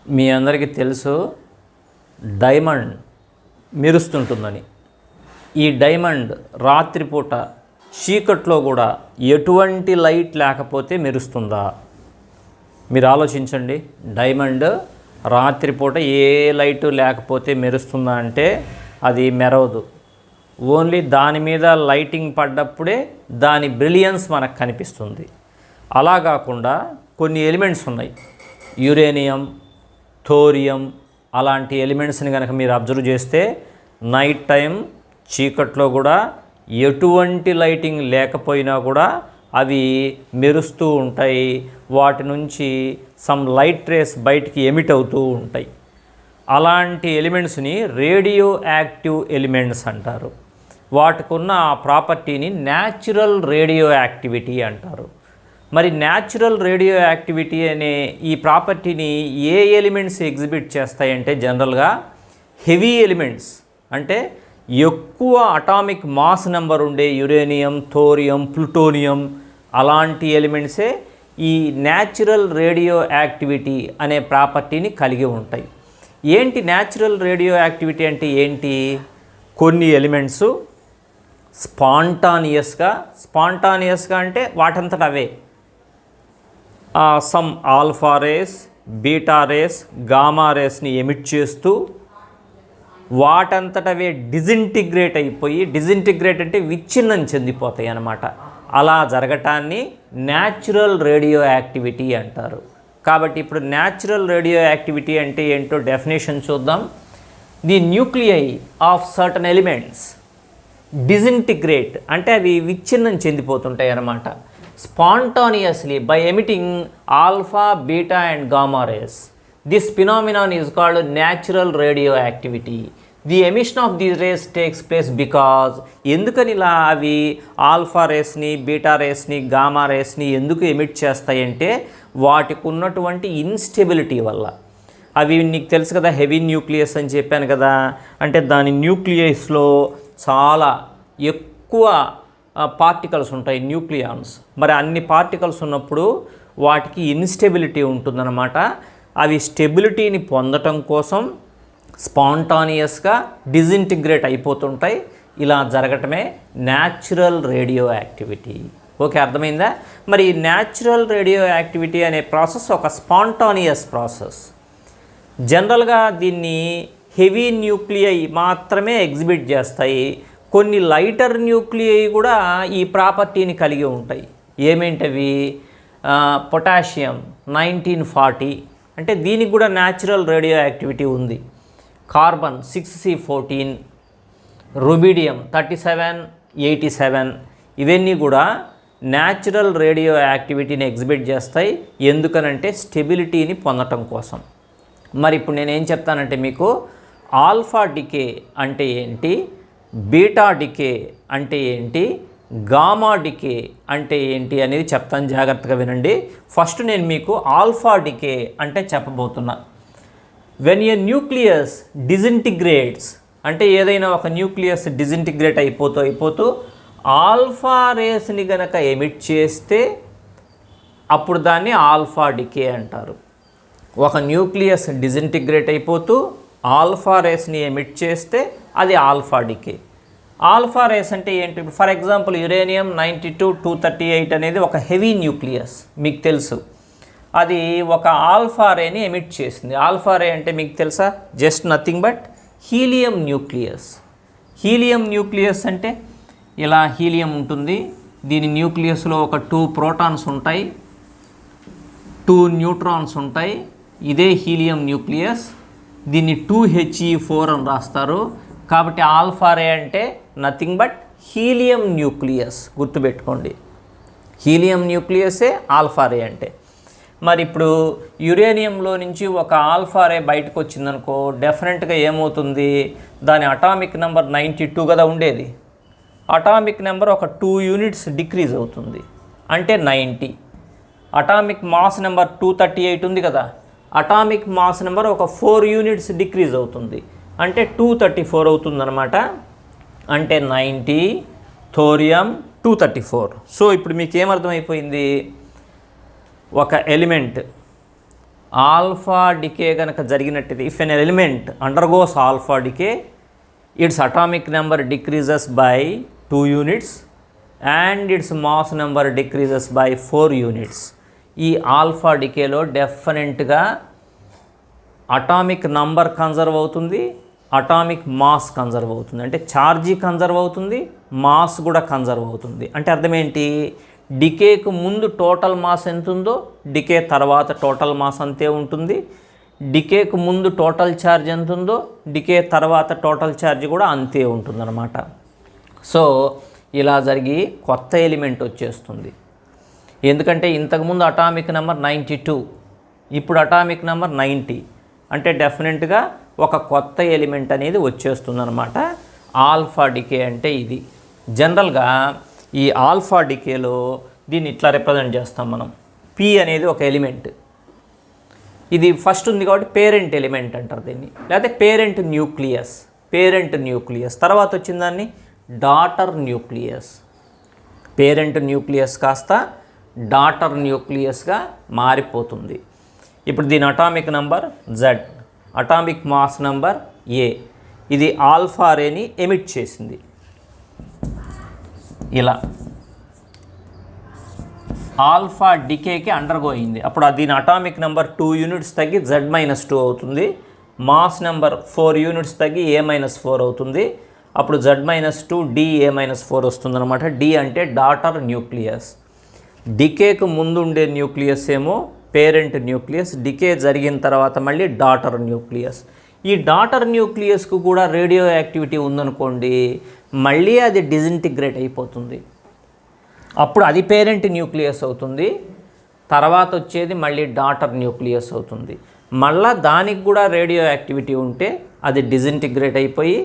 మీ అందరికీ తెలుసు డైమండ్ మెరుస్తుంటుందని. ఈ డైమండ్ రాత్రిపూట చీకట్లో కూడా ఎటువంటి లైట్ లేకపోతే మెరుస్తుందా? మీరు ఆలోచించండి. డైమండ్ రాత్రిపూట ఏ లైటు లేకపోతే మెరుస్తుందా అంటే అది మెరవదు. ఓన్లీ దాని మీద లైటింగ్ పడ్డప్పుడే దాని బ్రిలియన్స్ మనకు కనిపిస్తుంది. అలా కాకుండా కొన్ని ఎలిమెంట్స్ ఉన్నాయి, యురేనియం, థోరియం అలాంటి ఎలిమెంట్స్ని కనుక మీరు అబ్జర్వ్ చేస్తే నైట్ టైం చీకట్లో కూడా ఎటువంటి లైటింగ్ లేకపోయినా కూడా అవి మెరుస్తూ ఉంటాయి. వాటి నుంచి సమ్ లైట్ రేస్ బయటికి ఎమిట్ అవుతూ ఉంటాయి. అలాంటి ఎలిమెంట్స్ని రేడియో యాక్టివ్ ఎలిమెంట్స్ అంటారు. వాటికున్న ఆ ప్రాపర్టీని న్యాచురల్ రేడియో యాక్టివిటీ అంటారు. మరి న్యాచురల్ రేడియో యాక్టివిటీ అనే ఈ ప్రాపర్టీని ఏ ఎలిమెంట్స్ ఎగ్జిబిట్ చేస్తాయంటే జనరల్గా హెవీ ఎలిమెంట్స్ అంటే ఎక్కువ అటామిక్ మాస్ నెంబర్ ఉండే యురేనియం, థోరియం, ప్లూటోనియం అలాంటి ఎలిమెంట్సే ఈ న్యాచురల్ రేడియో యాక్టివిటీ అనే ప్రాపర్టీని కలిగి ఉంటాయి. ఏంటి న్యాచురల్ రేడియో యాక్టివిటీ అంటే ఏంటి? కొన్ని ఎలిమెంట్స్ స్పాంటానియస్గా అంటే వాటంతట అవే some alpha rays, beta rays, gamma రేస్ని ఎమిట్ చేస్తూ వాటంతటవే డిజింటిగ్రేట్ అయిపోయి, డిజింటిగ్రేట్ అంటే విచ్ఛిన్నం చెందిపోతాయి అన్నమాట. అలా జరగటాన్ని న్యాచురల్ రేడియో యాక్టివిటీ అంటారు. కాబట్టి ఇప్పుడు న్యాచురల్ రేడియో యాక్టివిటీ అంటే ఏంటో డెఫినేషన్ చూద్దాం. The nuclei of certain elements disintegrate అంటే అవి విచ్ఛిన్నం చెందిపోతుంటాయి అన్నమాట. Spontaneously by emitting alpha, beta and gamma rays. This phenomenon is called natural radioactivity. The emission of these rays takes place because ఎందుకని ఇలా అవి ఆల్ఫా రేస్ని, బీటా రేస్ని, గామా రేస్ని ఎందుకు ఎమిట్ చేస్తాయంటే వాటికి ఉన్నటువంటి ఇన్స్టెబిలిటీ వల్ల. అవి నీకు తెలుసు కదా, హెవీ న్యూక్లియస్ అని చెప్పాను కదా, అంటే దాని న్యూక్లియస్లో చాలా ఎక్కువ పార్టికల్స్ ఉంటాయి, న్యూక్లియాన్స్. మరి అన్ని పార్టికల్స్ ఉన్నప్పుడు వాటికి ఇన్స్టెబిలిటీ ఉంటుందన్నమాట. అవి స్టెబిలిటీని పొందటం కోసం స్పాంటానియస్గా డిజింటిగ్రేట్ అయిపోతుంటాయి. ఇలా జరగటమే న్యాచురల్ రేడియో యాక్టివిటీ. ఓకే, అర్థమైందా? మరి న్యాచురల్ రేడియో యాక్టివిటీ అనే ప్రాసెస్ ఒక స్పాంటానియస్ ప్రాసెస్. జనరల్గా దీన్ని హెవీ న్యూక్లియై మాత్రమే ఎగ్జిబిట్ చేస్తాయి. కొన్ని లైటర్ న్యూక్లియై కూడా ఈ ప్రాపర్టీని కలిగి ఉంటాయి. ఏమేంటవి? పొటాషియం 1940 అంటే దీనికి కూడా న్యాచురల్ రేడియో యాక్టివిటీ ఉంది. కార్బన్ 6C14, రుబిడియం 3787 ఇవన్నీ కూడా న్యాచురల్ రేడియో యాక్టివిటీని ఎగ్జిబిట్ చేస్తాయి. ఎందుకనంటే స్టెబిలిటీని పొందటం కోసం. మరి ఇప్పుడు నేనేం చెప్తానంటే మీకు ఆల్ఫా డికే అంటే ఏంటి, బీటా డికే అంటే ఏంటి, గామా డికే అంటే ఏంటి అనేది చెప్తాను, జాగ్రత్తగా వినండి. ఫస్ట్ నేను మీకు ఆల్ఫా డికే అంటే చెప్పబోతున్నా. వెన్ ఏ న్యూక్లియస్ డిజింటిగ్రేట్స్ అంటే ఏదైనా ఒక న్యూక్లియస్ డిజింటిగ్రేట్ అయిపోతూ ఆల్ఫా రేస్ని గనక ఎమిట్ చేస్తే అప్పుడు దాన్ని ఆల్ఫా డికే అంటారు. ఒక న్యూక్లియస్ డిజింటిగ్రేట్ అయిపోతూ ఆల్ఫా రేస్ని ఎమిట్ చేస్తే అది ఆల్ఫా డికే. ఆల్ఫా రేస్ అంటే ఏంటి? ఫర్ ఎగ్జాంపుల్ యురేనియం 92-238 అనేది ఒక హెవీ న్యూక్లియస్, మీకు తెలుసు. అది ఒక ఆల్ఫా రేని ఎమిట్ చేసింది. ఆల్ఫా రే అంటే మీకు తెలుసా? Just nothing but helium nucleus. Helium nucleus అంటే ఇలా హీలియం ఉంటుంది. దీని న్యూక్లియస్లో ఒక 2 ప్రోటాన్స్ ఉంటాయి, 2 న్యూట్రాన్స్ ఉంటాయి. ఇదే హీలియం న్యూక్లియస్. దీన్ని 2He4 అని రాస్తారు. కాబట్టి ఆల్ఫా రే అంటే నథింగ్ బట్ హీలియం న్యూక్లియస్. గుర్తుపెట్టుకోండి, హీలియం న్యూక్లియసే ఆల్ఫా రే అంటే. మరి ఇప్పుడు యురేనియంలో నుంచి ఒక ఆల్ఫా రే బయటకు వచ్చిందనుకో, డెఫినెట్గా ఏమవుతుంది? దాని అటామిక్ నెంబర్ 92 కదా ఉండేది. అటామిక్ నెంబర్ ఒక 2 యూనిట్స్ డిక్రీజ్ అవుతుంది, అంటే 90. అటామిక్ మాస్ నెంబర్ 238 ఉంది కదా, అటామిక్ మాస్ నెంబర్ ఒక 4 యూనిట్స్ డిక్రీజ్ అవుతుంది, అంటే 234 అవుతుందన్నమాట. అంటే 90, థోరియం 234. సో ఇప్పుడు మీకు ఏమర్థమైపోయింది? ఒక ఎలిమెంట్ ఆల్ఫా డికే కనుక జరిగినట్టయితే if an element undergoes alpha decay its atomic number decreases by 2 units and its mass number decreases by 4 units. ఈ ఆల్ఫా డికేలో డెఫినెట్గా అటామిక్ నంబర్ కన్జర్వ్ అవుతుంది, అటామిక్ మాస్ కన్జర్వ్ అవుతుంది. అంటే ఛార్జీ కన్జర్వ్ అవుతుంది, mass కూడా కన్జర్వ్ అవుతుంది. అంటే అర్థం ఏంటి, డికేకు ముందు టోటల్ మాస్ ఎంత ఉందో డికే తర్వాత టోటల్ మాస్ అంతే ఉంటుంది, డికేకు ముందు టోటల్ ఛార్జ్ ఎంత ఉందో డికే తర్వాత టోటల్ ఛార్జ్ కూడా అంతే ఉంటుందన్నమాట. సో ఇలా జరిగి కొత్త ఎలిమెంట్ వచ్చేస్తుంది. ఎందుకంటే ఇంతకుముందు అటామిక్ నెంబర్ 92, ఇప్పుడు అటామిక్ నెంబర్ 90. అంటే డెఫినెట్గా ఒక కొత్త ఎలిమెంట్ అనేది వచ్చేస్తుందన్నమాట. ఆల్ఫా డికే అంటే ఇది. జనరల్గా ఈ ఆల్ఫా డికేలో దీన్ని ఇట్లా రిప్రజెంట్ చేస్తాం మనం. పి అనేది ఒక ఎలిమెంట్, ఇది ఫస్ట్ ఉంది కాబట్టి పేరెంట్ ఎలిమెంట్ అంటారు దీన్ని, లేకపోతే పేరెంట్ న్యూక్లియస్. తర్వాత వచ్చిన దాన్ని డాటర్ న్యూక్లియస్. పేరెంట్ న్యూక్లియస్ కాస్త డాటర్ న్యూక్లియస్గా మారిపోతుంది. ఇప్పుడు దీని atomic number Z, atomic mass number A. ఇది ఆల్ఫా రేని ఎమిట్ చేసింది. ఇలా ఆల్ఫా డికేకి అండర్గో అయింది. అప్పుడు దీని అటామిక్ నెంబర్ 2 యూనిట్స్ తగ్గి Z-2 అవుతుంది, మాస్ నెంబర్ 4 యూనిట్స్ తగ్గి A-4 అవుతుంది. అప్పుడు Z-2 DA-4 వస్తుందన్నమాట. D అంటే డాటర్ న్యూక్లియస్. డికేకు ముందు ఉండే న్యూక్లియస్ ఏమో పేరెంట్ న్యూక్లియస్, డికే జరిగిన తర్వాత మళ్ళీ డాటర్ న్యూక్లియస్. ఈ డాటర్ న్యూక్లియస్కు కూడా రేడియో యాక్టివిటీ ఉందనుకోండి, మళ్ళీ అది డిజింటిగ్రేట్ అయిపోతుంది. అప్పుడు అది పేరెంట్ న్యూక్లియస్ అవుతుంది, తర్వాత వచ్చేది మళ్ళీ డాటర్ న్యూక్లియస్ అవుతుంది. మళ్ళీ దానికి కూడా రేడియో యాక్టివిటీ ఉంటే అది డిజింటిగ్రేట్ అయిపోయి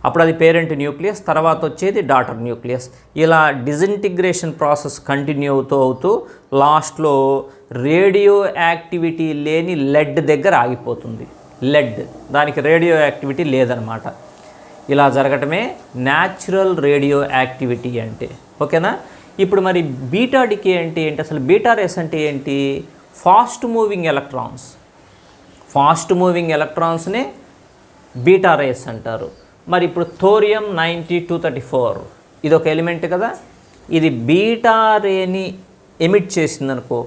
అప్పుడు అది పేరెంట్ న్యూక్లియస్, తర్వాత వచ్చేది డాటర్ న్యూక్లియస్. ఇలా డిజింటిగ్రేషన్ ప్రాసెస్ కంటిన్యూ అవుతూ లాస్ట్లో రేడియో యాక్టివిటీ లేని లెడ్ దగ్గర ఆగిపోతుంది. లెడ్, దానికి రేడియో యాక్టివిటీ లేదనమాట. ఇలా జరగటమే న్యాచురల్ రేడియో యాక్టివిటీ అంటే. ఓకేనా? ఇప్పుడు మరి బీటా డికే అంటే ఏంటి, అసలు బీటా రేస్ అంటే ఏంటి? ఫాస్ట్ మూవింగ్ ఎలక్ట్రాన్స్నే బీటా రేస్ అంటారు. మరి ఇప్పుడు థోరియం 9234 ఇది ఒక ఎలిమెంట్ కదా, ఇది బీటా రేని ఎమిట్ చేసిందనుకో,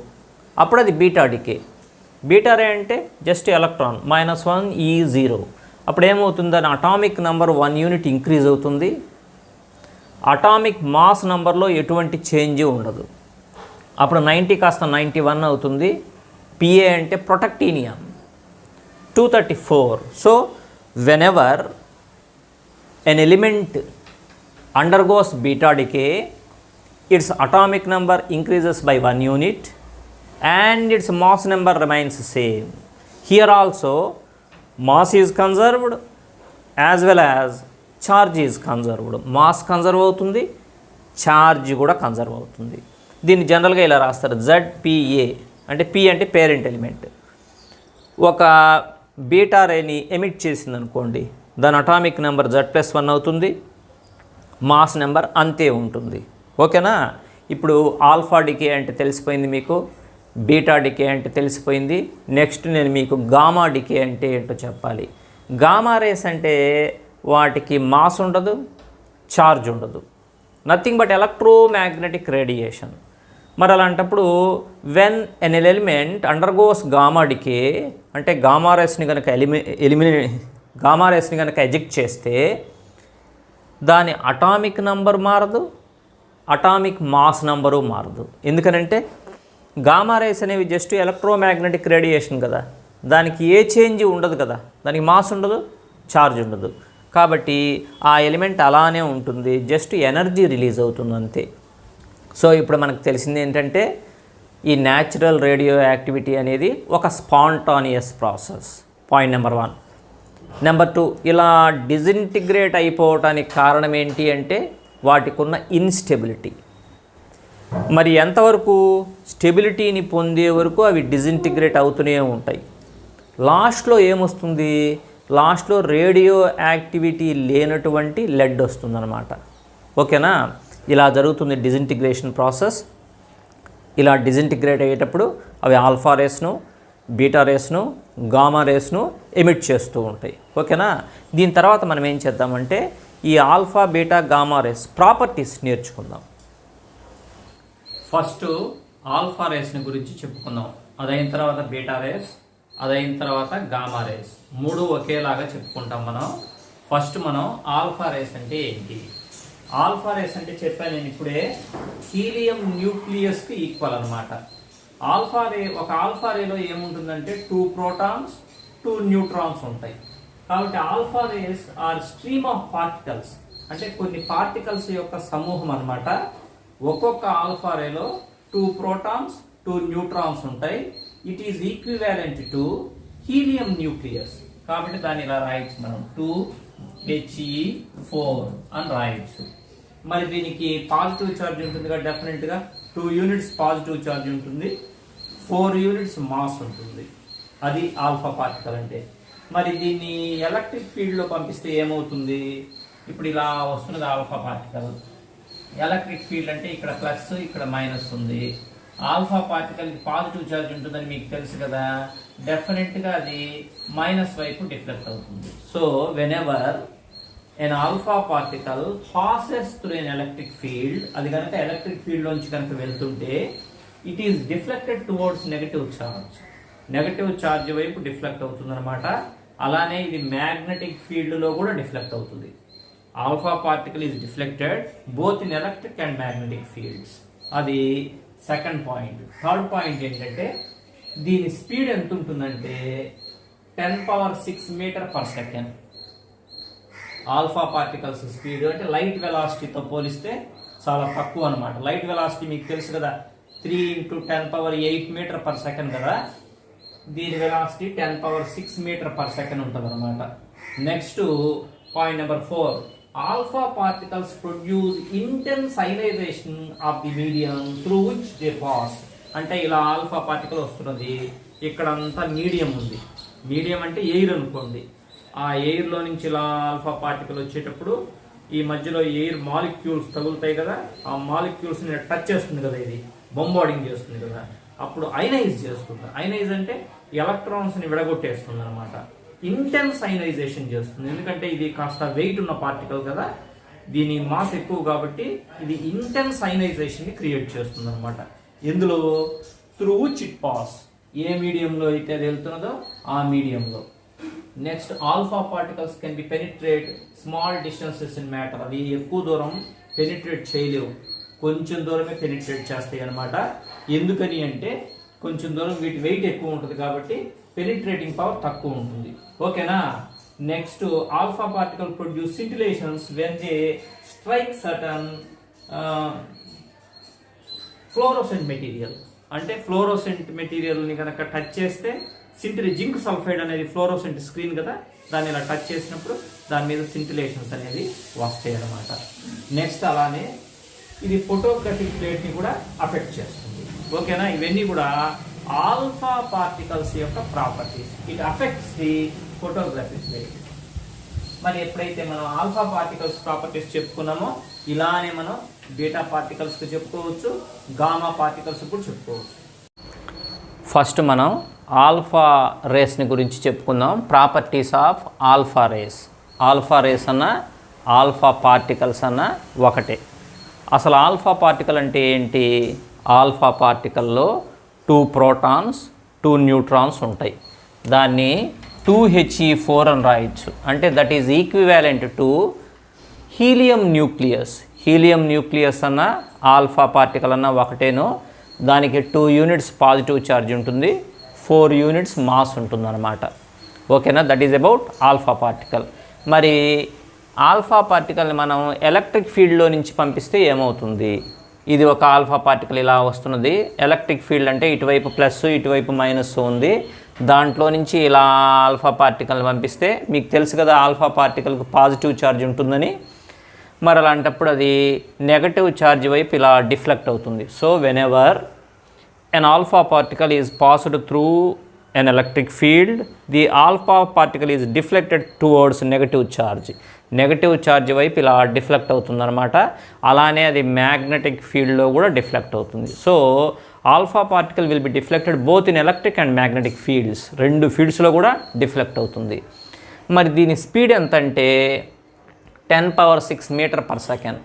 అప్పుడు అది బీటా డికే. బీటా రే అంటే జస్ట్ ఎలక్ట్రాన్ -1 E0. అప్పుడు ఏమవుతుందని అటామిక్ నెంబర్ 1 యూనిట్ ఇంక్రీజ్ అవుతుంది, అటామిక్ మాస్ నెంబర్లో ఎటువంటి చేంజ్ ఉండదు. అప్పుడు 90 కాస్త 91 అవుతుంది. పిఏ అంటే ప్రొటెక్టీనియం 234. So whenever an element undergoes beta decay, its atomic number increases by 1 unit and its mass number remains same. Here also mass is conserved as well as charge is conserved. Mass conserve అవుతుంది, charge కూడా conserve అవుతుంది. దీన్ని జనరల్గా ఇలా రాస్తారు ZPA. అంటే P అంటే parent element. ఒక బీటా రేని ఎమిట్ చేసింది అనుకోండి, దాని అటామిక్ నెంబర్ Z+1 అవుతుంది, మాస్ నెంబర్ అంతే ఉంటుంది. ఓకేనా? ఇప్పుడు ఆల్ఫా డికే అంటే తెలిసిపోయింది మీకు, బీటా డికే అంటే తెలిసిపోయింది. నెక్స్ట్ నేను మీకు గామా డికే అంటే ఏంటో చెప్పాలి. గామా రేస్ అంటే వాటికి మాస్ ఉండదు, ఛార్జ్ ఉండదు, నథింగ్ బట్ ఎలక్ట్రోమాగ్నెటిక్ రేడియేషన్. మరి అలాంటప్పుడు when an element undergoes gamma decay అంటే గామా రేస్ని కనుక గామా రేస్ని కనుక ఎజెక్ట్ చేస్తే దాని అటామిక్ నంబర్ మారదు, అటామిక్ మాస్ నంబరు మారదు. ఎందుకనంటే గామా రేస్ అనేవి జస్ట్ ఎలక్ట్రోమాగ్నెటిక్ రేడియేషన్ కదా, దానికి ఏ చేంజ్ ఉండదు కదా, దానికి మాస్ ఉండదు, ఛార్జ్ ఉండదు. కాబట్టి ఆ ఎలిమెంట్ అలానే ఉంటుంది, జస్ట్ ఎనర్జీ రిలీజ్ అవుతుంది అంతే. సో ఇప్పుడు మనకు తెలిసింది ఏంటంటే ఈ న్యాచురల్ రేడియో యాక్టివిటీ అనేది ఒక spontaneous process. Point number 1. Number 2, ఇలా డిజింటిగ్రేట్ అయిపోవటానికి కారణం ఏంటి అంటే వాటికి ఉన్న ఇన్స్టెబిలిటీ. మరి ఎంతవరకు స్టెబిలిటీని పొందే వరకు అవి డిజింటిగ్రేట్ అవుతూనే ఉంటాయి. లాస్ట్లో ఏమొస్తుంది, లాస్ట్లో రేడియో యాక్టివిటీ లేనటువంటి లెడ్ వస్తుందన్నమాట. ఓకేనా? ఇలా జరుగుతుంది డిజింటిగ్రేషన్ ప్రాసెస్. ఇలా డిజింటిగ్రేట్ అయ్యేటప్పుడు అవి ఆల్ఫా రేస్ను, బీటా రేస్ను, గామా రేస్ను ఎమిట్ చేస్తూ ఉంటాయి. ఓకేనా. దీని తర్వాత మనం ఏం చేద్దామంటే ఈ alpha, beta, gamma rays properties నేర్చుకుందాం. ఫస్ట్ ఆల్ఫా రేస్ని గురించి చెప్పుకుందాం. అదైన తర్వాత బీటా రేస్, అదైన తర్వాత గామా రేస్, మూడు ఒకేలాగా చెప్పుకుంటాం మనం. ఫస్ట్ మనం ఆల్ఫా రేస్ అంటే ఏంటి? ఆల్ఫా రేస్ అంటే చెప్పాను నేను ఇప్పుడే, హీలియం న్యూక్లియస్కి ఈక్వల్ అనమాట. ఒక ఆల్ఫా రేలో ఏముంటుందంటే 2 ప్రోటాన్స్ 2 న్యూట్రాన్స్ ఉంటాయి. కాబట్టి alpha rays are stream of particles, అంటే కొన్ని పార్టికల్స్ యొక్క సమూహం అనమాట. ఒక్కొక్క ఆల్ఫా రేలో 2 ప్రోటాన్స్ 2 న్యూట్రాన్స్ ఉంటాయి. It is equivalent to helium nucleus. కాబట్టి దాన్ని ఇలా రాయొచ్చు మనం, 2He4 అని రాయొచ్చు. మరి దీనికి పాజిటివ్ ఛార్జ్ ఉంటుంది కదా, డెఫినెట్గా 2 యూనిట్స్ పాజిటివ్ ఛార్జ్ ఉంటుంది, 4 యూనిట్స్ మాస్ ఉంటుంది. అది ఆల్ఫా పార్టికల్ అంటే. మరి దీన్ని ఎలక్ట్రిక్ ఫీల్డ్లో పంపిస్తే ఏమవుతుంది? ఇప్పుడు ఇలా వస్తున్నది ఆల్ఫా పార్టికల్. ఎలక్ట్రిక్ ఫీల్డ్ అంటే ఇక్కడ ప్లస్ ఇక్కడ మైనస్ ఉంది. ఆల్ఫా పార్టికల్ పాజిటివ్ ఛార్జ్ ఉంటుందని మీకు తెలుసు కదా, డెఫినెట్గా అది మైనస్ వైపు డిఫ్లెక్ట్ అవుతుంది. So whenever an alpha particle passes through an electric field, అది కనుక ఎలక్ట్రిక్ ఫీల్డ్ లోంచి కనుక వెళ్తుంటే it is deflected towards negative charge. Negative charge వైపు డిఫ్లెక్ట్ అవుతుంది అనమాట. అలానే ఇది మ్యాగ్నెటిక్ ఫీల్డ్లో కూడా డిఫ్లెక్ట్ అవుతుంది. Alpha particle is deflected both in electric and magnetic fields. అది సెకండ్ పాయింట్. థర్డ్ పాయింట్ ఏంటంటే దీని స్పీడ్ ఎంత ఉంటుందంటే 10⁶ metre per second. Alpha particles speed అంటే లైట్ వెలాసిటీతో పోలిస్తే చాలా తక్కువ అనమాట. లైట్ వెలాసిటీ మీకు తెలుసు కదా, 3 × 10⁸ మీటర్ పర్ సెకండ్ కదా. దీని వెలాసిటీ 10⁶ మీటర్ పర్ సెకండ్ ఉంటుంది అనమాట. Next point number 4, alpha particles produce intense ionisation of the medium through which they pass. అంటే ఇలా ఆల్ఫా పార్టికల్ వస్తున్నది, ఇక్కడ అంతా మీడియం ఉంది. మీడియం అంటే ఎయిర్ అనుకోండి. ఆ ఎయిర్లో నుంచి ఇలా ఆల్ఫా పార్టికల్ వచ్చేటప్పుడు ఈ మధ్యలో ఎయిర్ మాలిక్యూల్స్ తగులుతాయి కదా, ఆ మాలిక్యూల్స్ని టచ్ చేస్తుంది కదా, ఇది బొంబార్డింగ్ చేస్తుంది కదా, అప్పుడు అయనైజ్ చేస్తుంది. అయనైజ్ అంటే ఎలక్ట్రాన్స్ని విడగొట్టేస్తుంది అనమాట. ఇంటెన్స్ అయనైజేషన్ చేస్తుంది. ఎందుకంటే ఇది కాస్త వెయిట్ ఉన్న పార్టికల్ కదా, దీని మాస్ ఎక్కువ కాబట్టి ఇది ఇంటెన్స్ అయనైజేషన్ని క్రియేట్ చేస్తుంది అనమాట. ఎందులో? Through which it pass. ఏ మీడియంలో అయితే అది వెళ్తున్నదో ఆ మీడియంలో. Next alpha particles can be penetrate small distances in matter. అవి ఎక్కువ దూరం పెనిట్రేట్ చేయలేవు, కొంచెం దూరమే పెనిట్రేట్ చేస్తాయి అనమాట. ఎందుకని అంటే కొంచెం దూరం వీటి వెయిట్ ఎక్కువ ఉంటుంది కాబట్టి పెనిట్రేటింగ్ పవర్ తక్కువ ఉంటుంది. ఓకేనా. Next alpha particle produce scintillations when they strike certain fluorescent material. అంటే ఫ్లోరోసెంట్ మెటీరియల్ని కనుక టచ్ చేస్తే జింక్ సల్ఫైడ్ అనేది ఫ్లోరోసెంట్ స్క్రీన్ కదా, దాన్ని ఇలా టచ్ చేసినప్పుడు దాని మీద స్cintillations అనేది వస్తాయి అన్నమాట. నెక్స్ట్ అలానే ఇది ఫోటోగ్రఫిక్ ప్లేట్ని కూడా అఫెక్ట్ చేస్తుంది. ఓకేనా. ఇవన్నీ కూడా ఆల్ఫా పార్టికల్స్ యొక్క properties. It affects the photographic plate. మరి ఎప్పుడైతే మనం ఆల్ఫా పార్టికల్స్ ప్రాపర్టీస్ చెప్పుకున్నామో ఇలానే మనం బీటా పార్టికల్స్కి చెప్పుకోవచ్చు, గామా పార్టికల్స్ కూడా చెప్పుకోవచ్చు. ఫస్ట్ మనం ఆల్ఫా రేస్ని గురించి చెప్పుకుందాం. Properties of alpha rays. Alpha rays అన్న ఆల్ఫా పార్టికల్స్ అన్న ఒకటే. అసలు ఆల్ఫా పార్టికల్ అంటే ఏంటి? ఆల్ఫా పార్టికల్లో 2 ప్రోటాన్స్ 2 న్యూట్రాన్స్ ఉంటాయి. దాన్ని 2He4 అని రాయొచ్చు. అంటే that is equivalent to helium nucleus. Helium nucleus అన్న ఆల్ఫా పార్టికల్ అన్న ఒకటేను. దానికి 2 యూనిట్స్ పాజిటివ్ ఛార్జ్ ఉంటుంది, 4 యూనిట్స్ మాస్ ఉంటుందన్నమాట. ఓకేనా. That is about alpha particle. మరి ఆల్ఫా పార్టికల్ని మనం ఎలక్ట్రిక్ ఫీల్డ్లో నుంచి పంపిస్తే ఏమవుతుంది? ఇది ఒక ఆల్ఫా పార్టికల్ ఇలా వస్తున్నది. ఎలక్ట్రిక్ ఫీల్డ్ అంటే ఇటువైపు ప్లస్ ఇటువైపు మైనస్ ఉంది. దాంట్లో నుంచి ఇలా ఆల్ఫా పార్టికల్ని పంపిస్తే మీకు తెలుసు కదా, ఆల్ఫా పార్టికల్కి పాజిటివ్ ఛార్జ్ ఉంటుందని. మరి అలాంటప్పుడు అది నెగటివ్ ఛార్జ్ వైపు ఇలా డిఫ్లెక్ట్ అవుతుంది. So whenever an alpha particle is passed through an electric field, the alpha particle is deflected towards negative charge. Negative charge వైపు ఇలా డిఫ్లెక్ట్ అవుతుంది అనమాట. అలానే అది మ్యాగ్నెటిక్ ఫీల్డ్లో కూడా డిఫ్లెక్ట్ అవుతుంది. So alpha particle will be deflected both in electric and magnetic fields, 2 ఫీల్డ్స్లో కూడా డిఫ్లెక్ట్ అవుతుంది. మరి దీని స్పీడ్ ఎంత అంటే 10⁶ మీటర్ పర్ సెకండ్.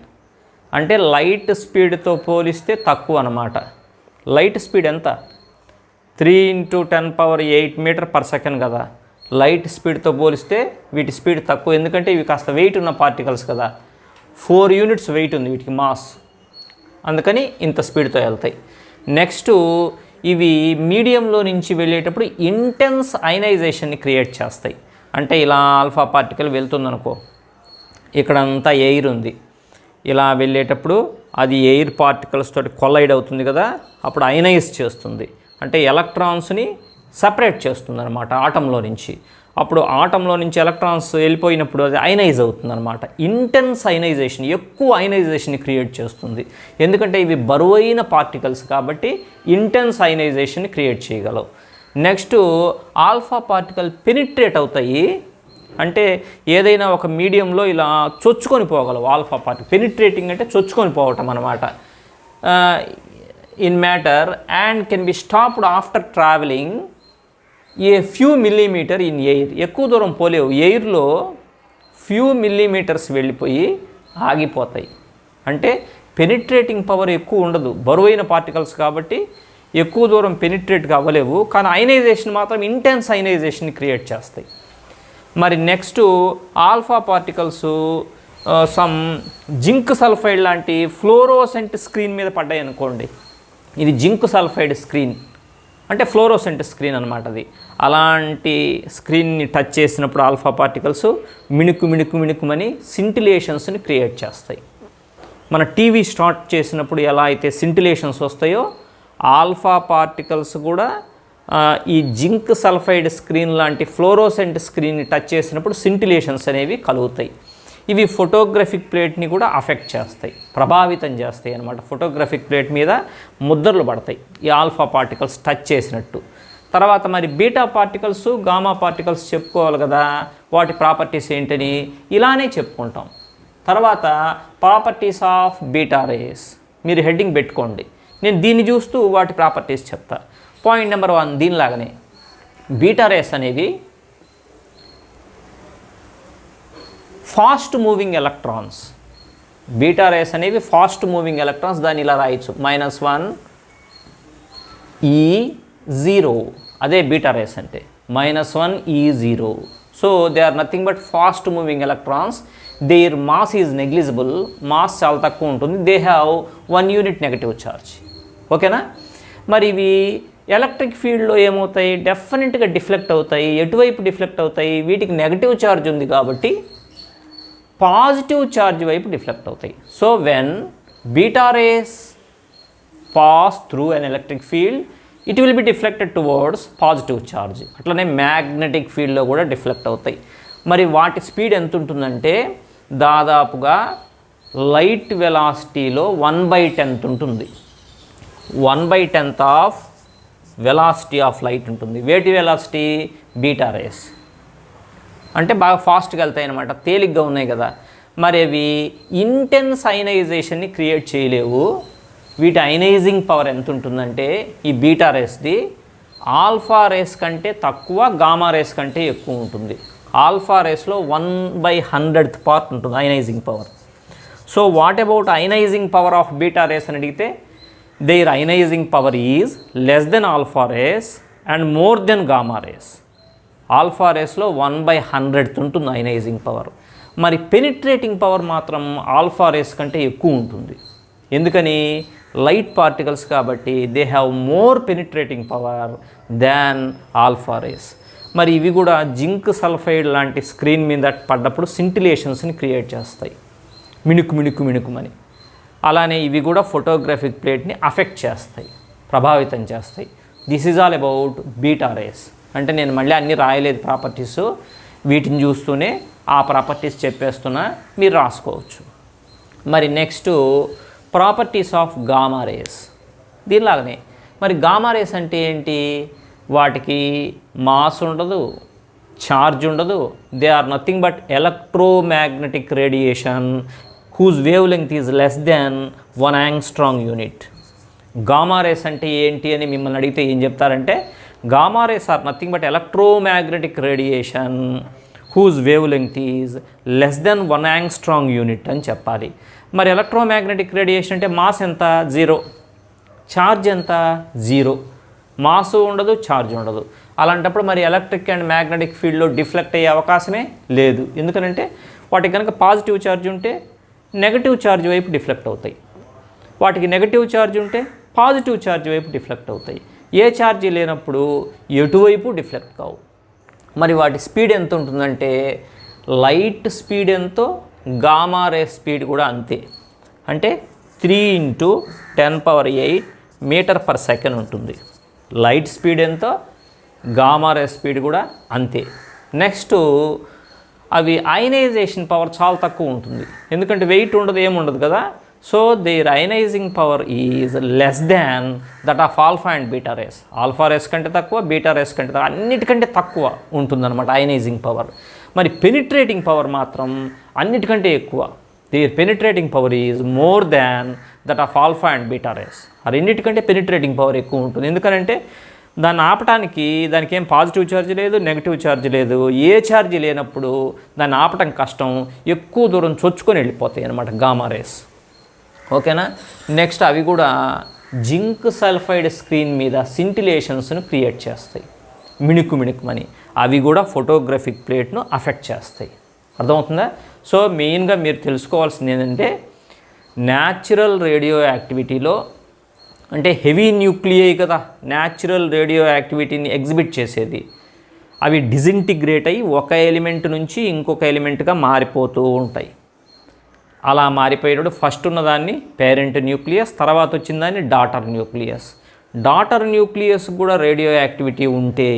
అంటే లైట్ స్పీడ్తో పోలిస్తే తక్కువ అన్నమాట. లైట్ స్పీడ్ ఎంత? 3 × 10⁸ మీటర్ పర్ సెకండ్ కదా. లైట్ స్పీడ్తో పోలిస్తే వీటి స్పీడ్ తక్కువ, ఎందుకంటే ఇవి కాస్త వెయిట్ ఉన్న పార్టికల్స్ కదా. 4 యూనిట్స్ వెయిట్ ఉంది వీటికి మాస్, అందుకని ఇంత స్పీడ్తో వెళ్తాయి. నెక్స్ట్ ఇవి మీడియంలో నుంచి వెళ్ళేటప్పుడు ఇంటెన్స్ అయనైజేషన్ని క్రియేట్ చేస్తాయి. అంటే ఇలా ఆల్ఫా పార్టికల్ వెళ్తుందనుకో, ఇక్కడంతా ఎయిర్ ఉంది, ఇలా వెళ్ళేటప్పుడు అది ఎయిర్ పార్టికల్స్ తోటి కొలైడ్ అవుతుంది కదా, అప్పుడు అయనైజ్ చేస్తుంది. అంటే ఎలక్ట్రాన్స్ని సపరేట్ చేస్తుంది అనమాట ఆటంలో నుంచి. అప్పుడు ఆటంలో నుంచి ఎలక్ట్రాన్స్ వెళ్ళిపోయినప్పుడు అది అయనైజ్ అవుతుంది అనమాట. ఇంటెన్స్ అయనైజేషన్, ఎక్కువ అయనైజేషన్ క్రియేట్ చేస్తుంది. ఎందుకంటే ఇవి బరువైన పార్టికల్స్ కాబట్టి ఇంటెన్స్ అయనైజేషన్ క్రియేట్ చేయగలవు. నెక్స్ట్ ఆల్ఫా పార్టికల్ పెనిట్రేట్ అవుతాయి, అంటే ఏదైనా ఒక మీడియంలో ఇలా చొచ్చుకొని పోగలవు. ఆల్ఫా పార్టికల్ పెనిట్రేటింగ్ అంటే చొచ్చుకొని పోవటం అనమాట. In matter and can be stopped after travelling a few millimetre in air. ఎక్కువ దూరం పోలేవు, ఎయిర్లో ఫ్యూ మిల్లీమీటర్స్ వెళ్ళిపోయి ఆగిపోతాయి. అంటే పెనిట్రేటింగ్ పవర్ ఎక్కువ ఉండదు, బరువైన పార్టికల్స్ కాబట్టి ఎక్కువ దూరం పెనిట్రేట్ అవ్వలేవు, కానీ అయనైజేషన్ మాత్రం ఇంటెన్స్ అయనైజేషన్ క్రియేట్ చేస్తాయి. మరి next alpha particles some zinc sulphide లాంటి ఫ్లోరోసెంట్ స్క్రీన్ మీద పడ్డాయి అనుకోండి, ఇది జింక్ సల్ఫైడ్ స్క్రీన్ అంటే ఫ్లోరోసెంట్ స్క్రీన్ అనమాట. అది అలాంటి స్క్రీన్ని టచ్ చేసినప్పుడు ఆల్ఫా పార్టికల్స్ మిణుకుమని సింటిలేషన్స్ని క్రియేట్ చేస్తాయి. మన టీవీ స్టార్ట్ చేసినప్పుడు ఎలా అయితే సింటిలేషన్స్ వస్తాయో, ఆల్ఫా పార్టికల్స్ కూడా ఈ జింక్ సల్ఫైడ్ స్క్రీన్ లాంటి ఫ్లోరోసెంట్ స్క్రీన్ని టచ్ చేసినప్పుడు సింటిలేషన్స్ అనేవి కలుగుతాయి. ఇవి ఫోటోగ్రఫిక్ ప్లేట్ని కూడా అఫెక్ట్ చేస్తాయి, ప్రభావితం చేస్తాయి అన్నమాట. ఫోటోగ్రఫిక్ ప్లేట్ మీద ముద్రలు పడతాయి ఈ ఆల్ఫా పార్టికల్స్ టచ్ చేసినట్టు. తర్వాత మరి బీటా పార్టికల్స్, గామా పార్టికల్స్ చెప్పుకోవాలి కదా, వాటి ప్రాపర్టీస్ ఏంటని ఇలానే చెప్పుకుంటాం. తర్వాత ప్రాపర్టీస్ ఆఫ్ బీటా రేస్, మీరు హెడ్డింగ్ పెట్టుకోండి, నేను దీన్ని చూస్తూ వాటి ప్రాపర్టీస్ చెప్తా. పాయింట్ నెంబర్ 1 దీనిలాగానే బీటా రేస్ అనేవి fast moving electrons. Beta rays అనేవి ఫాస్ట్ మూవింగ్ ఎలక్ట్రాన్స్. దాన్ని ఇలా రాయొచ్చు -1 E0, అదే బీటా రేస్ అంటే -1 E0. So they are nothing but fast moving electrons. Their mass is negligible, mass చాలా తక్కువ ఉంటుంది. They have 1 unit negative charge. ఓకేనా? మరి ఇవి ఎలక్ట్రిక్ ఫీల్డ్లో ఏమవుతాయి? డెఫినెట్గా డిఫ్లెక్ట్ అవుతాయి. ఎటువైపు డిఫ్లెక్ట్ అవుతాయి? వీటికి నెగటివ్ ఛార్జ్ ఉంది కాబట్టి పాజిటివ్ ఛార్జ్ వైపు డిఫ్లెక్ట్ అవుతాయి. So when beta rays pass through an electric field it will be deflected towards positive charge. అట్లనే మ్యాగ్నెటిక్ ఫీల్డ్లో కూడా డిఫ్లెక్ట్ అవుతాయి. మరి వాటి స్పీడ్ ఎంత ఉంటుందంటే దాదాపుగా లైట్ వెలాసిటీలో 1/10 ఉంటుంది. 1/10 ఆఫ్ వెలాసిటీ ఆఫ్ లైట్ ఉంటుంది. వేటి వెలాసిటీ? Beta rays. అంటే బాగా ఫాస్ట్గా వెళ్తాయి అన్నమాట, తేలిగ్గా ఉన్నాయి కదా. మరి అవి ఇంటెన్స్ అయనైజేషన్ని క్రియేట్ చేయలేవు. వీటి అయనైజింగ్ పవర్ ఎంత ఉంటుందంటే ఈ బీటా రేస్ది ఆల్ఫా రేస్ కంటే తక్కువ, గామా రేస్ కంటే ఎక్కువ ఉంటుంది. ఆల్ఫా రేస్లో 1/100th పార్ట్ ఉంటుంది ionising power. So what about ionising power of beta rays అని అడిగితే their ionizing power is less than alpha rays and more than gamma rays. Alpha రేస్లో 1/100th ఉంటుంది అయనైజింగ్ పవర్. మరి పెనిట్రేటింగ్ పవర్ మాత్రం alpha rays కంటే ఎక్కువ ఉంటుంది. ఎందుకని? లైట్ పార్టికల్స్ కాబట్టి they have more penetrating power than alpha rays. మరి ఇవి కూడా జింక్ సల్ఫైడ్ లాంటి స్క్రీన్ మీద పడ్డప్పుడు సింటిలేషన్స్ని క్రియేట్ చేస్తాయి, మిణుకుమని. అలానే ఇవి కూడా ఫోటోగ్రఫిక్ ప్లేట్ని అఫెక్ట్ చేస్తాయి, ప్రభావితం చేస్తాయి. This is all about beta rays. అంటే నేను మళ్ళీ అన్నీ రాయలేదు ప్రాపర్టీస్, వీటిని చూస్తూనే ఆ ప్రాపర్టీస్ చెప్పేస్తున్నా, మీరు రాసుకోవచ్చు. మరి next properties of gamma rays. దీనిలాగానే మరి గామా రేస్ అంటే ఏంటి? వాటికి మాస్ ఉండదు, ఛార్జ్ ఉండదు. They are nothing but electromagnetic radiation whose wavelength is less than 1 angstrom unit. Gamma rays అంటే ఏంటి అని మిమ్మల్ని అడిగితే ఏం చెప్తారంటే gamma rays are nothing but electromagnetic radiation whose wavelength is less than 1 angstrom unit అని చెప్పాలి. మరి ఎలక్ట్రోమాగ్నెటిక్ రేడియేషన్ అంటే మాస్ ఎంత? 0. ఛార్జ్ ఎంత? 0. మాసు ఉండదు, ఛార్జ్ ఉండదు. అలాంటప్పుడు మరి ఎలక్ట్రిక్ అండ్ మ్యాగ్నెటిక్ ఫీల్డ్లో డిఫ్లెక్ట్ అయ్యే అవకాశమే లేదు. ఎందుకంటే వాటికి కనుక పాజిటివ్ ఛార్జ్ ఉంటే నెగటివ్ ఛార్జ్ వైపు డిఫ్లెక్ట్ అవుతాయి, వాటికి నెగటివ్ ఛార్జ్ ఉంటే పాజిటివ్ ఛార్జ్ వైపు డిఫ్లెక్ట్ అవుతాయి. ఏ ఛార్జ్ లేనప్పుడు ఎటువైపు డిఫ్లెక్ట్ కావు. మరి వాటి స్పీడ్ ఎంత ఉంటుందంటే లైట్ స్పీడ్ ఎంతో గామా రే స్పీడ్ కూడా అంతే. అంటే 3 × 10⁸ మీటర్ పర్ సెకండ్ ఉంటుంది. లైట్ స్పీడ్ ఎంతో గామా రే స్పీడ్ కూడా అంతే. నెక్స్ట్ అవి అయనైజేషన్ పవర్ చాలా తక్కువ ఉంటుంది, ఎందుకంటే వెయిట్ ఉండదు, ఏముండదు కదా. So their ionising power is less than that of alpha and beta rays. Alpha rays కంటే తక్కువ, బీటా రేస్ కంటే తక్కువ, అన్నిటికంటే తక్కువ ఉంటుందన్నమాట అయనైజింగ్ పవర్. మరి పెనిట్రేటింగ్ పవర్ మాత్రం అన్నిటికంటే ఎక్కువ. Their penetrating power is more than that of alpha and beta rays. ఆ రెండింటికంటే పెనిట్రేటింగ్ పవర్ ఎక్కువ ఉంటుంది. ఎందుకంటే దాన్ని ఆపటానికి దానికి ఏం పాజిటివ్ ఛార్జ్ లేదు, నెగిటివ్ ఛార్జ్ లేదు. ఏ ఛార్జ్ లేనప్పుడు దాన్ని ఆపటం కష్టం, ఎక్కువ దూరం చొచ్చుకొని వెళ్ళిపోతాయి అన్నమాట గామా రేస్. ఓకేనా. నెక్స్ట్ అవి కూడా జింక్ సల్ఫైడ్ స్క్రీన్ మీద సింటిలేషన్స్ను క్రియేట్ చేస్తాయి, మిణుకుమని. అవి కూడా ఫోటోగ్రఫిక్ ప్లేట్ను అఫెక్ట్ చేస్తాయి. అర్థమవుతుందా? సో మెయిన్గా మీరు తెలుసుకోవాల్సింది ఏంటంటే న్యాచురల్ రేడియో యాక్టివిటీలో అంటే హెవీ న్యూక్లియై కదా న్యాచురల్ రేడియో యాక్టివిటీని ఎగ్జిబిట్ చేసేది. అవి డిజింటిగ్రేట్ అయ్యి ఒక ఎలిమెంట్ నుంచి ఇంకొక ఎలిమెంట్గా మారిపోతూ ఉంటాయి. అలా మారిపోయేటప్పుడు ఫస్ట్ ఉన్నదాన్ని పేరెంట్ న్యూక్లియస్, తర్వాత వచ్చిన దాన్ని డాటర్ న్యూక్లియస్. డాటర్ న్యూక్లియస్ కూడా రేడియో యాక్టివిటీ ఉంటే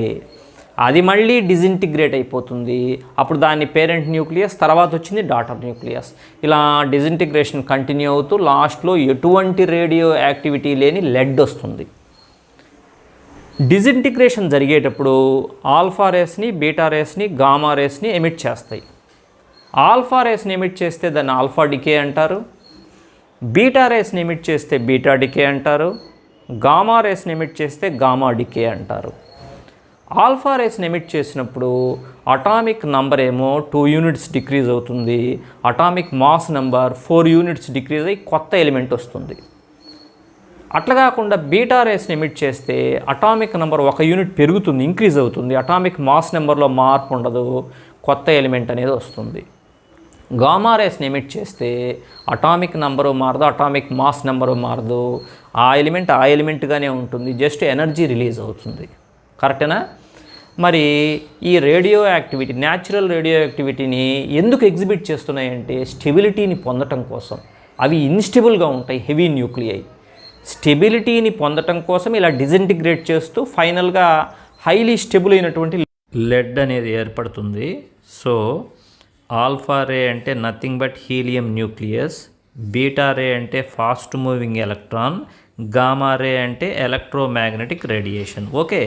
అది మళ్ళీ డిజింటిగ్రేట్ అయిపోతుంది. అప్పుడు దాన్ని పేరెంట్ న్యూక్లియస్, తర్వాత వచ్చింది డాటర్ న్యూక్లియస్. ఇలా డిజింటిగ్రేషన్ కంటిన్యూ అవుతూ లాస్ట్లో ఎటువంటి రేడియో యాక్టివిటీ లేని లెడ్ వస్తుంది. డిజింటిగ్రేషన్ జరిగేటప్పుడు ఆల్ఫా రేస్ని, బీటా రేస్ని, గామా రేస్ని ఎమిట్ చేస్తాయి. ఆల్ఫా రేస్ని ఎమిట్ చేస్తే దాన్ని ఆల్ఫా డికే అంటారు, బీటా రేస్ని ఎమిట్ చేస్తే బీటా డికే అంటారు, గామా రేస్ని ఎమిట్ చేస్తే గామా డికే అంటారు. ఆల్ఫా రేస్ని ఎమిట్ చేసినప్పుడు అటామిక్ నంబర్ ఏమో 2 యూనిట్స్ డిక్రీజ్ అవుతుంది, atomic mass number 4 units decrease అయ్యి కొత్త ఎలిమెంట్ వస్తుంది. అట్లా కాకుండా బీటా రేస్ని ఎమిట్ చేస్తే అటామిక్ నెంబర్ 1 యూనిట్ పెరుగుతుంది, ఇంక్రీజ్ అవుతుంది, అటామిక్ మాస్ నెంబర్లో మార్పు ఉండదు, కొత్త ఎలిమెంట్ అనేది వస్తుంది. గామా రేస్ని ఎమిట్ చేస్తే అటామిక్ నెంబరు మారదు, అటామిక్ మాస్ నెంబరు మారదు, ఆ ఎలిమెంట్గానే ఉంటుంది, జస్ట్ ఎనర్జీ రిలీజ్ అవుతుంది. కరెక్టేనా? మరి ఈ రేడియో యాక్టివిటీ, న్యాచురల్ రేడియో యాక్టివిటీని ఎందుకు ఎగ్జిబిట్ చేస్తున్నాయంటే స్టెబిలిటీని పొందటం కోసం. అవి ఇన్స్టెబుల్గా ఉంటాయి, హెవీ న్యూక్లియై. స్టెబిలిటీని పొందటం కోసం ఇలా డిజింటిగ్రేట్ చేస్తూ ఫైనల్గా హైలీ స్టెబుల్ అయినటువంటి లెడ్ అనేది ఏర్పడుతుంది. సో ఆల్ఫా రే అంటే nothing but helium nucleus, beta ray అంటే fast moving electron, gamma ray అంటే ఎలక్ట్రోమాగ్నెటిక్ రేడియేషన్. ఓకే.